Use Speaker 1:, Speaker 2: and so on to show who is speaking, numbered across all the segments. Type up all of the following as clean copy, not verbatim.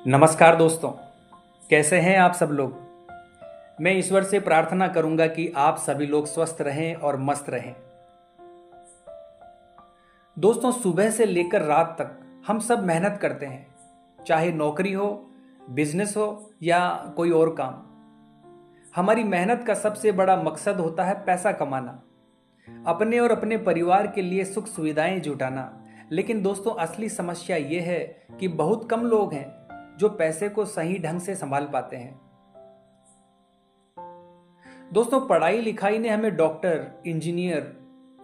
Speaker 1: नमस्कार दोस्तों, कैसे हैं आप सब लोग। मैं ईश्वर से प्रार्थना करूंगा कि आप सभी लोग स्वस्थ रहें और मस्त रहें। दोस्तों, सुबह से लेकर रात तक हम सब मेहनत करते हैं, चाहे नौकरी हो, बिजनेस हो या कोई और काम। हमारी मेहनत का सबसे बड़ा मकसद होता है पैसा कमाना, अपने और अपने परिवार के लिए सुख सुविधाएं जुटाना। लेकिन दोस्तों, असली समस्या ये है कि बहुत कम लोग हैं जो पैसे को सही ढंग से संभाल पाते हैं। दोस्तों, पढ़ाई लिखाई ने हमें डॉक्टर, इंजीनियर,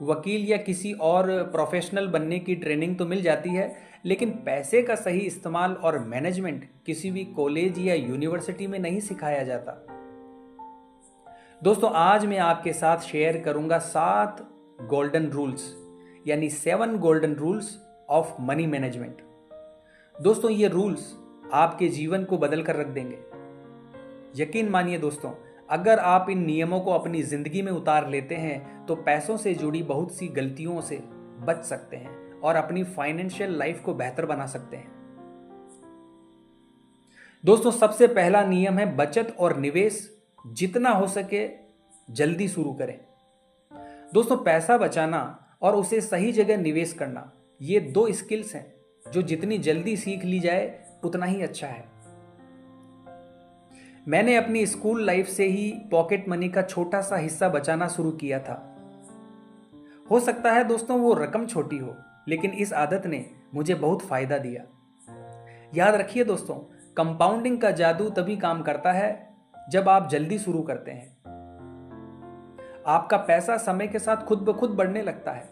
Speaker 1: वकील या किसी और प्रोफेशनल बनने की ट्रेनिंग तो मिल जाती है, लेकिन पैसे का सही इस्तेमाल और मैनेजमेंट किसी भी कॉलेज या यूनिवर्सिटी में नहीं सिखाया जाता। दोस्तों, आज मैं आपके साथ शेयर करूंगा 7 गोल्डन रूल्स, यानी 7 golden rules of money management. दोस्तों, ये रूल्स आपके जीवन को बदल कर रख देंगे। यकीन मानिए दोस्तों, अगर आप इन नियमों को अपनी जिंदगी में उतार लेते हैं तो पैसों से जुड़ी बहुत सी गलतियों से बच सकते हैं और अपनी फाइनेंशियल लाइफ को बेहतर बना सकते हैं। दोस्तों, सबसे पहला नियम है बचत और निवेश जितना हो सके जल्दी शुरू करें। दोस्तों, पैसा बचाना और उसे सही जगह निवेश करना, ये 2 स्किल्स हैं जो जितनी जल्दी सीख ली जाए उतना ही अच्छा है। मैंने अपनी स्कूल लाइफ से ही पॉकेट मनी का छोटा सा हिस्सा बचाना शुरू किया था। हो सकता है दोस्तों वो रकम छोटी हो, लेकिन इस आदत ने मुझे बहुत फायदा दिया। याद रखिए दोस्तों, कंपाउंडिंग का जादू तभी काम करता है जब आप जल्दी शुरू करते हैं। आपका पैसा समय के साथ खुद ब खुद बढ़ने लगता है,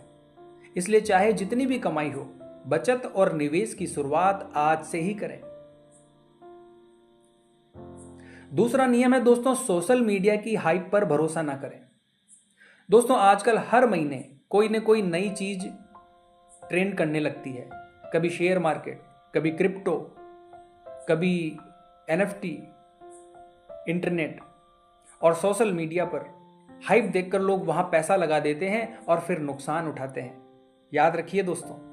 Speaker 1: इसलिए चाहे जितनी भी कमाई हो, बचत और निवेश की शुरुआत आज से ही करें। दूसरा नियम है दोस्तों, सोशल मीडिया की हाइप पर भरोसा ना करें। दोस्तों, आजकल हर महीने कोई न कोई नई चीज ट्रेंड करने लगती है। कभी शेयर मार्केट, कभी क्रिप्टो, कभी एनएफटी, इंटरनेट और सोशल मीडिया पर हाइप देखकर लोग वहां पैसा लगा देते हैं और फिर नुकसान उठाते हैं। याद रखिए दोस्तों,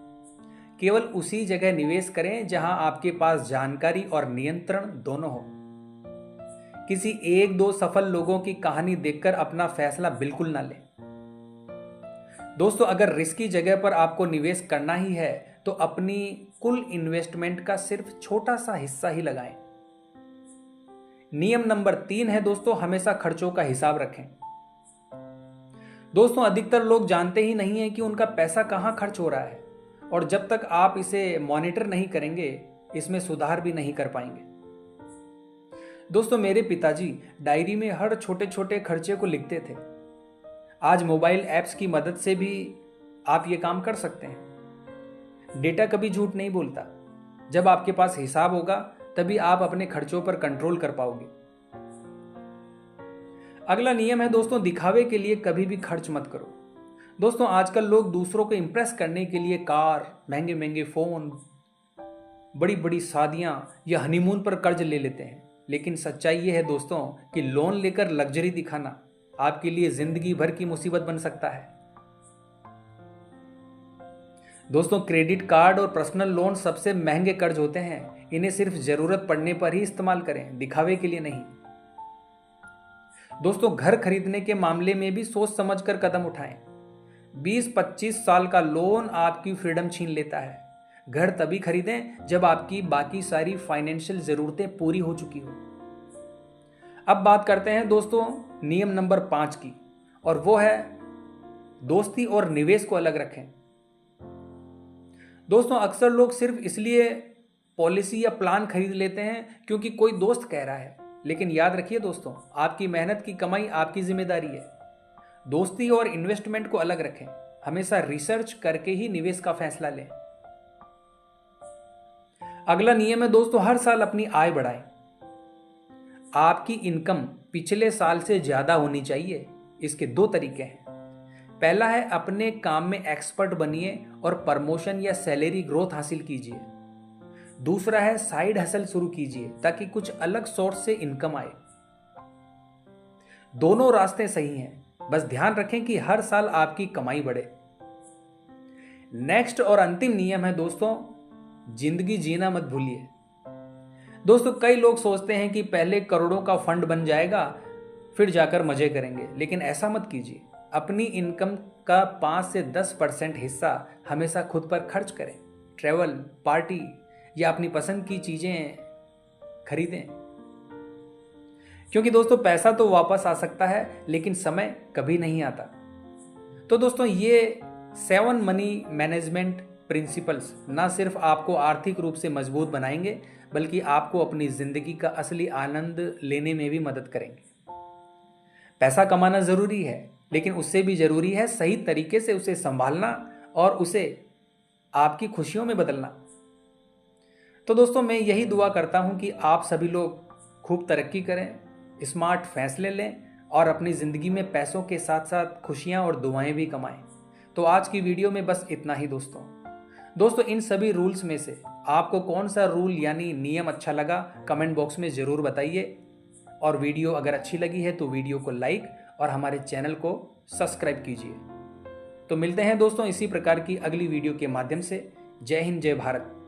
Speaker 1: केवल उसी जगह निवेश करें जहां आपके पास जानकारी और नियंत्रण दोनों हो। किसी 1-2 सफल लोगों की कहानी देखकर अपना फैसला बिल्कुल ना लें। दोस्तों, अगर रिस्की जगह पर आपको निवेश करना ही है तो अपनी कुल इन्वेस्टमेंट का सिर्फ छोटा सा हिस्सा ही लगाएं। नियम नंबर 3 है दोस्तों, हमेशा खर्चों का हिसाब रखें। दोस्तों, अधिकतर लोग जानते ही नहीं है कि उनका पैसा कहां खर्च हो रहा है, और जब तक आप इसे मॉनिटर नहीं करेंगे, इसमें सुधार भी नहीं कर पाएंगे। दोस्तों, मेरे पिताजी डायरी में हर छोटे छोटे खर्चे को लिखते थे। आज मोबाइल ऐप्स की मदद से भी आप ये काम कर सकते हैं। डेटा कभी झूठ नहीं बोलता। जब आपके पास हिसाब होगा तभी आप अपने खर्चों पर कंट्रोल कर पाओगे। अगला नियम है दोस्तों, दिखावे के लिए कभी भी खर्च मत करो। दोस्तों, आजकल लोग दूसरों को इंप्रेस करने के लिए कार, महंगे महंगे फोन, बड़ी बड़ी शादियां या हनीमून पर कर्ज ले लेते हैं। लेकिन सच्चाई यह है दोस्तों कि लोन लेकर लग्जरी दिखाना आपके लिए जिंदगी भर की मुसीबत बन सकता है। दोस्तों, क्रेडिट कार्ड और पर्सनल लोन सबसे महंगे कर्ज होते हैं। इन्हें सिर्फ जरूरत पड़ने पर ही इस्तेमाल करें, दिखावे के लिए नहीं। दोस्तों, घर खरीदने के मामले में भी सोच समझकर कदम उठाएं। 20-25 साल का लोन आपकी फ्रीडम छीन लेता है। घर तभी खरीदें जब आपकी बाकी सारी फाइनेंशियल जरूरतें पूरी हो चुकी हो। अब बात करते हैं दोस्तों नियम नंबर 5 की, और वो है दोस्ती और निवेश को अलग रखें। दोस्तों, अक्सर लोग सिर्फ इसलिए पॉलिसी या प्लान खरीद लेते हैं क्योंकि कोई दोस्त कह रहा है, लेकिन याद रखिए दोस्तों, आपकी मेहनत की कमाई आपकी जिम्मेदारी है। दोस्ती और इन्वेस्टमेंट को अलग रखें। हमेशा रिसर्च करके ही निवेश का फैसला लें। अगला नियम है दोस्तों, हर साल अपनी आय बढ़ाएं। आपकी इनकम पिछले साल से ज्यादा होनी चाहिए। इसके 2 तरीके हैं। पहला है अपने काम में एक्सपर्ट बनिए और प्रमोशन या सैलरी ग्रोथ हासिल कीजिए। दूसरा है साइड हसल शुरू कीजिए ताकि कुछ अलग सोर्स से इनकम आए। दोनों रास्ते सही हैं, बस ध्यान रखें कि हर साल आपकी कमाई बढ़े। नेक्स्ट और अंतिम नियम है दोस्तों, जिंदगी जीना मत भूलिए। दोस्तों कई लोग सोचते हैं कि पहले करोड़ों का फंड बन जाएगा फिर जाकर मजे करेंगे, लेकिन ऐसा मत कीजिए। अपनी इनकम का 5 से 10% हिस्सा हमेशा खुद पर खर्च करें। ट्रैवल, पार्टी या अपनी पसंद की चीजें खरीदें, क्योंकि दोस्तों पैसा तो वापस आ सकता है लेकिन समय कभी नहीं आता। तो दोस्तों ये 7 मनी मैनेजमेंट प्रिंसिपल्स ना सिर्फ आपको आर्थिक रूप से मजबूत बनाएंगे बल्कि आपको अपनी जिंदगी का असली आनंद लेने में भी मदद करेंगे। पैसा कमाना जरूरी है, लेकिन उससे भी जरूरी है सही तरीके से उसे संभालना और उसे आपकी खुशियों में बदलना। तो दोस्तों मैं यही दुआ करता हूं कि आप सभी लोग खूब तरक्की करें, स्मार्ट फैसले लें और अपनी ज़िंदगी में पैसों के साथ साथ खुशियां और दुआएं भी कमाएं। तो आज की वीडियो में बस इतना ही दोस्तों इन सभी रूल्स में से आपको कौन सा रूल यानी नियम अच्छा लगा कमेंट बॉक्स में ज़रूर बताइए। और वीडियो अगर अच्छी लगी है तो वीडियो को लाइक और हमारे चैनल को सब्सक्राइब कीजिए। तो मिलते हैं दोस्तों इसी प्रकार की अगली वीडियो के माध्यम से। जय हिंद, जय भारत।